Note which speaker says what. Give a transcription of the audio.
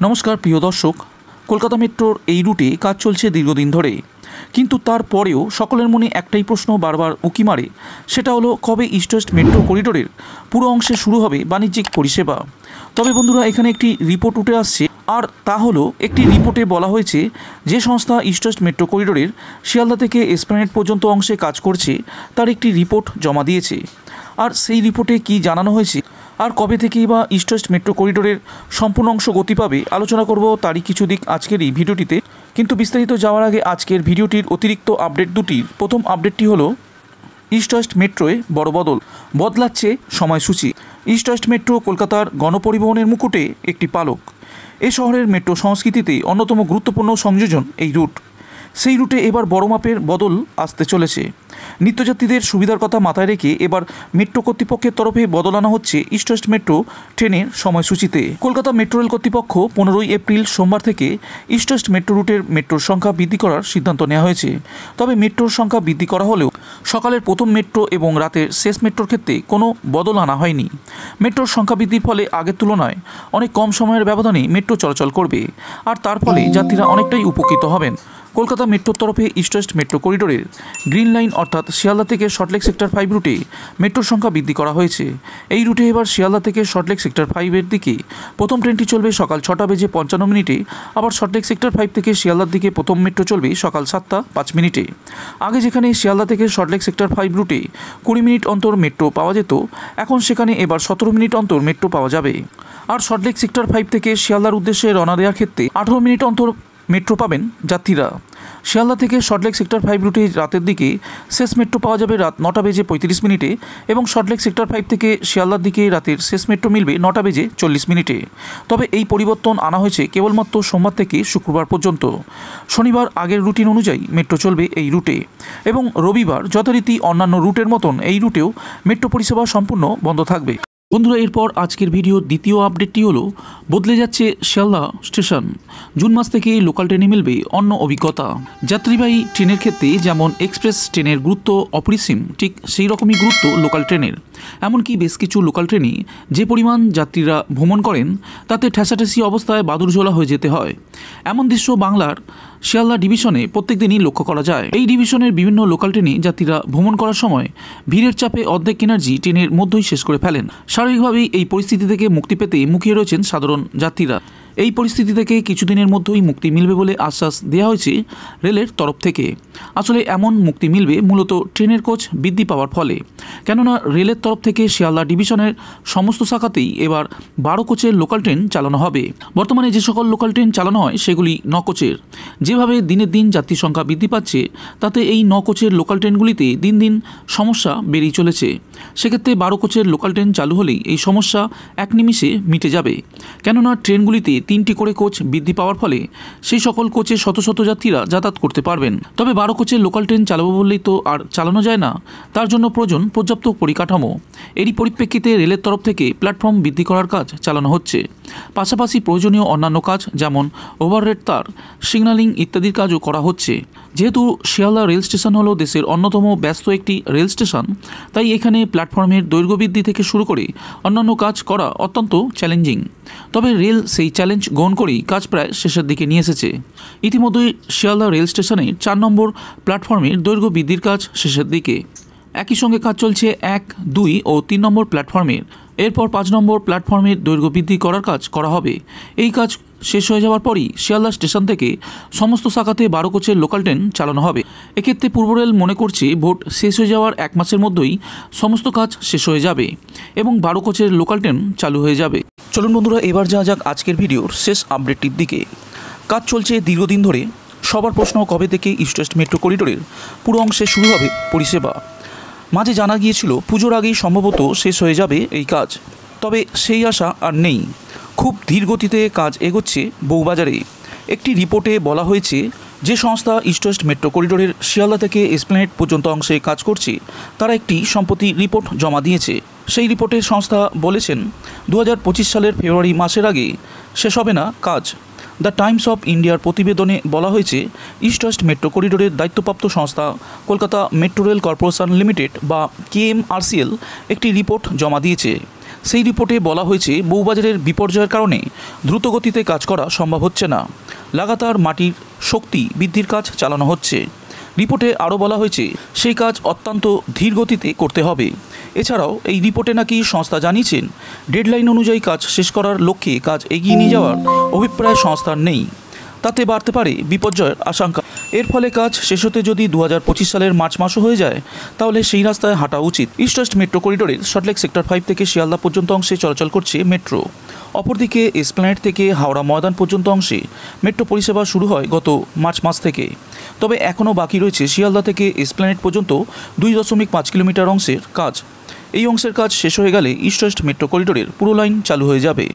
Speaker 1: নমস্কার প্রিয় দর্শক, কলকাতা মেট্রোর এই রুটে কাজ চলছে দীর্ঘদিন ধরে, কিন্তু তারপরেও সকলের মনে একটাই প্রশ্ন বারবার উঁকি মারে, সেটা হলো কবে ইস্ট ওয়েস্ট মেট্রো করিডোরের পুরো অংশে শুরু হবে বাণিজ্যিক পরিষেবা। তবে বন্ধুরা, এখানে একটি রিপোর্ট উঠে আসছে, আর তা হলো একটি রিপোর্টে বলা হয়েছে যে সংস্থা ইস্ট ওয়েস্ট মেট্রো করিডোরের শিয়ালদা থেকে এসপ্ল্যানেড পর্যন্ত অংশে কাজ করছে তার একটি রিপোর্ট জমা দিয়েছে। আর সেই রিপোর্টে কি জানানো হয়েছে আর কবে থেকেই বা ইস্ট ওয়েস্ট মেট্রো করিডোরের সম্পূর্ণ অংশ গতি পাবে আলোচনা করব তারই কিছু দিক আজকের এই ভিডিওটিতে। কিন্তু বিস্তারিত যাওয়ার আগে আজকের ভিডিওটির অতিরিক্ত আপডেট দুটির প্রথম আপডেটটি হলো ইস্ট ওয়েস্ট মেট্রোয় বড় বদলাচ্ছে সময়সূচি। ইস্ট ওয়েস্ট মেট্রো কলকাতার গণপরিবহনের মুকুটে একটি পালক। এ শহরের মেট্রো সংস্কৃতিতে অন্যতম গুরুত্বপূর্ণ সংযোজন এই রুট। সেই রুটে এবার বড় মাপের বদল আসতে চলেছে। নিত্যযাত্রীদের সুবিধার কথা মাথায় রেখে এবার মেট্রো কর্তৃপক্ষের তরফে বদল আনা হচ্ছে ইস্ট ওয়েস্ট মেট্রো ট্রেনের সময়সূচিতে। কলকাতা মেট্রো রেল কর্তৃপক্ষ 15ই এপ্রিল সোমবার থেকে ইস্ট ওয়েস্ট মেট্রো রুটের মেট্রোর সংখ্যা বৃদ্ধি করার সিদ্ধান্ত নেওয়া হয়েছে। তবে মেট্রোর সংখ্যা বৃদ্ধি করা হলেও সকালের প্রথম মেট্রো এবং রাতের শেষ মেট্রোর ক্ষেত্রে কোনো বদল আনা হয়নি। মেট্রোর সংখ্যা বৃদ্ধির ফলে আগের তুলনায় অনেক কম সময়ের ব্যবধানে মেট্রো চলাচল করবে, আর তার ফলে যাত্রীরা অনেকটাই উপকৃত হবেন। কলকাতা মেট্রোর তরফে ইস্ট ওয়েস্ট মেট্রো করিডোরের গ্রিন লাইন অর্থাৎ শিয়ালদা থেকে সল্টলেক সেক্টর 5 রুটে মেট্রোর সংখ্যা বৃদ্ধি করা হয়েছে। এই রুটে এবার শিয়ালদা থেকে সল্টলেক সেক্টর 5-এর দিকে প্রথম ট্রেনটি চলবে সকাল 6:55 আবার সল্টলেক সেক্টর 5 থেকে শিয়ালদার দিকে প্রথম মেট্রো চলবে সকাল 7:05। আগে যেখানে শিয়ালদা থেকে সল্টলেক সেক্টর 5 রুটে 20 মিনিট অন্তর মেট্রো পাওয়া যেত, এখন সেখানে এবার 17 মিনিট অন্তর মেট্রো পাওয়া যাবে। আর সল্টলেক সেক্টর 5 থেকে শিয়ালদার উদ্দেশ্যে রওনা দেওয়ার ক্ষেত্রে 18 মিনিট অন্তর মেট্রো পাবেন যাত্রীরা। শিয়ালদা থেকে সল্টলেক সেক্টর 5 রুটে রাতের দিকে শেষ মেট্রো পাওয়া যাবে রাত 9:35 এবং সল্টলেক সেক্টর 5 থেকে শিয়ালদার দিকে রাতের শেষ মেট্রো মিলবে 9:40। তবে এই পরিবর্তন আনা হয়েছে কেবলমাত্র সোমবার থেকে শুক্রবার পর্যন্ত। শনিবার আগের রুটিন অনুযায়ী মেট্রো চলবে এই রুটে, এবং রবিবার যথারীতি অন্যান্য রুটের মতন এই রুটেও মেট্রো পরিষেবা সম্পূর্ণ বন্ধ থাকবে। বন্ধুরা, এরপর আজকের ভিডিওর দ্বিতীয় আপডেটটি হলো বদলে যাচ্ছে শিয়ালদা স্টেশন। জুন মাস থেকে লোকাল ট্রেনে মিলবে অন্য অভিজ্ঞতা। যাত্রীবাহী ট্রেনের ক্ষেত্রে যেমন এক্সপ্রেস ট্রেনের গুরুত্ব অপরিসীম, ঠিক সেই রকমই গুরুত্ব লোকাল ট্রেনের। এমনকি বেশ কিছু লোকাল ট্রেনে যে পরিমাণ যাত্রীরা ভ্রমণ করেন তাতে ঠেসাঠেসি অবস্থায় বাদুড়ঝোলা হয়ে যেতে হয়। এমন দৃশ্য বাংলার শিয়ালদা ডিভিশনে প্রত্যেক দিনই লক্ষ্য করা যায়। এই ডিভিশনের বিভিন্ন লোকাল ট্রেনে যাত্রীরা ভ্রমণ করার সময় ভিড়ের চাপে অর্ধেক এনার্জি ট্রেনের মধ্যেই শেষ করে ফেলেন। স্বাভাবিকভাবেই এই পরিস্থিতি থেকে মুক্তি পেতে মুখিয়ে রয়েছেন সাধারণ যাত্রীরা। এই পরিস্থিতি থেকে কিছুদিনের মধ্যেই মুক্তি মিলবে বলে আশ্বাস দেওয়া হয়েছে রেলের তরফ থেকে। আসলে এমন মুক্তি মিলবে মূলত ট্রেনের কোচ বৃদ্ধি পাওয়ার ফলে, কেননা রেলের তরফ থেকে শিয়ালদা ডিভিশনের সমস্ত শাখাতেই এবার 12 কোচের লোকাল ট্রেন চালানো হবে। বর্তমানে যে সকল লোকাল ট্রেন চালানো হয় সেগুলি 9 কোচের। যেভাবে দিনের দিন যাত্রী সংখ্যা বৃদ্ধি পাচ্ছে তাতে এই 9 কোচের লোকাল ট্রেনগুলিতে দিন দিন সমস্যা বেড়েই চলেছে। সেক্ষেত্রে 12 কোচের লোকাল ট্রেন চালু হলেই এই সমস্যা এক নিমিষে মিটে যাবে, কেননা ট্রেনগুলিতে 3টি করে কোচ বৃদ্ধি পাওয়ার ফলে সেই সকল কোচে শত শত যাত্রীরা যাতায়াত করতে পারবেন। তবে 12 কোচের লোকাল ট্রেন চালাবো বললেই তো আর চালানো যায় না, তার জন্য প্রয়োজন পর্যাপ্ত পরিকাঠামো। এরই পরিপ্রেক্ষিতে রেলের তরফ থেকে প্ল্যাটফর্ম বৃদ্ধি করার কাজ চালানো হচ্ছে। পাশাপাশি প্রয়োজনীয় অন্যান্য কাজ যেমন ওভারহেড তার, সিগন্যালিং ইত্যাদির কাজও করা হচ্ছে। যেহেতু শিয়ালদা রেল স্টেশন হলো দেশের অন্যতম ব্যস্ত একটি রেল স্টেশন, তাই এখানে প্ল্যাটফর্মের দৈর্ঘ্য বৃদ্ধি থেকে শুরু করে অন্যান্য কাজ করা অত্যন্ত চ্যালেঞ্জিং। তবে রেল সেই চ্যালেঞ্জ গ্রহণ করেই কাজ প্রায় শেষের দিকে নিয়ে এসেছে। ইতিমধ্যেই শিয়ালদা রেল স্টেশনে 4 নম্বর প্ল্যাটফর্মের দৈর্ঘ্য বৃদ্ধির কাজ শেষের দিকে। একই সঙ্গে কাজ চলছে 1, 2 ও 3 নম্বর প্ল্যাটফর্মের। এরপর 5 নম্বর প্ল্যাটফর্মের দৈর্ঘ্য বৃদ্ধি করার কাজ করা হবে। এই কাজ শেষ হয়ে যাওয়ার পরই শিয়ালদা স্টেশন থেকে সমস্ত শাখাতে 12 কোচের লোকাল ট্রেন চালানো হবে। এক্ষেত্রে পূর্ব রেল মনে করছে ভোট শেষ হয়ে যাওয়ার 1 মাসের মধ্যেই সমস্ত কাজ শেষ হয়ে যাবে এবং 12 কোচের লোকাল ট্রেন চালু হয়ে যাবে। চলুন বন্ধুরা, এবার যাওয়া যাক আজকের ভিডিওর শেষ আপডেটটির দিকে। কাজ চলছে দীর্ঘদিন ধরে। সবার প্রশ্ন, কবে থেকে ইস্ট ওয়েস্ট মেট্রো করিডোরের পুরো অংশে শুরু হবে পরিষেবা। মাঝে জানা গিয়েছিল পুজোর আগেই সম্ভবত শেষ হয়ে যাবে এই কাজ, তবে সেই আশা আর নেই। খুব ধীর গতিতে কাজ এগোচ্ছে বউবাজারে। একটি রিপোর্টে বলা হয়েছে যে সংস্থা ইস্ট ওয়েস্ট মেট্রো করিডোরের শিয়ালদা থেকে এসপ্ল্যানেড পর্যন্ত অংশে কাজ করছে তারা একটি সম্প্রতি রিপোর্ট জমা দিয়েছে। সেই রিপোর্টে সংস্থা বলেছেন 2025 সালের ফেব্রুয়ারি মাসের আগে শেষ হবে না কাজ। দ্য টাইমস অফ ইন্ডিয়ার প্রতিবেদনে বলা হয়েছে ইস্ট ওয়েস্ট মেট্রো করিডোরের দায়িত্বপ্রাপ্ত সংস্থা Kolkata metro rail corporation limited বা KMRCL একটি রিপোর্ট জমা দিয়েছে। সেই রিপোর্টে বলা হয়েছে বউবাজারের বিপর্যয়ের কারণে দ্রুতগতিতে কাজ করা সম্ভব হচ্ছে না, লাগাতার মাটির শক্তি বৃদ্ধির কাজ চালানো হচ্ছে। রিপোর্টে আরও বলা হয়েছে সেই কাজ অত্যন্ত ধীর গতিতে করতে হবে। এছাড়াও এই রিপোর্টে নাকি সংস্থা জানিয়েছেন ডেডলাইন অনুযায়ী কাজ শেষ করার লক্ষ্যে কাজ এগিয়ে নিয়ে যাওয়ার অভিপ্রায় সংস্থার নেই। তাতে বাড়তে পারে বিপর্যয়ের আশঙ্কা। এর ফলে কাজ শেষ হতে যদি 2025 সালের মার্চ মাসও হয়ে যায়, তাহলে সেই রাস্তায় হাঁটা উচিত। ইস্ট ওয়েস্ট মেট্রো করিডোরের সল্টলেক সেক্টর 5 থেকে শিয়ালদা পর্যন্ত অংশে চলাচল করছে মেট্রো। অপরদিকে এসপ্ল্যানেড থেকে হাওড়া ময়দান পর্যন্ত অংশে মেট্রো পরিষেবা শুরু হয় গত মার্চ মাস থেকে। তবে এখনও বাকি রয়েছে শিয়ালদা থেকে এসপ্ল্যানেড পর্যন্ত 2.5 কিলোমিটার অংশের কাজ। এই অংশের কাজ শেষ হয়ে গেলে ইস্ট ওয়েস্ট মেট্রো করিডোরের পুরো লাইন চালু হয়ে যাবে।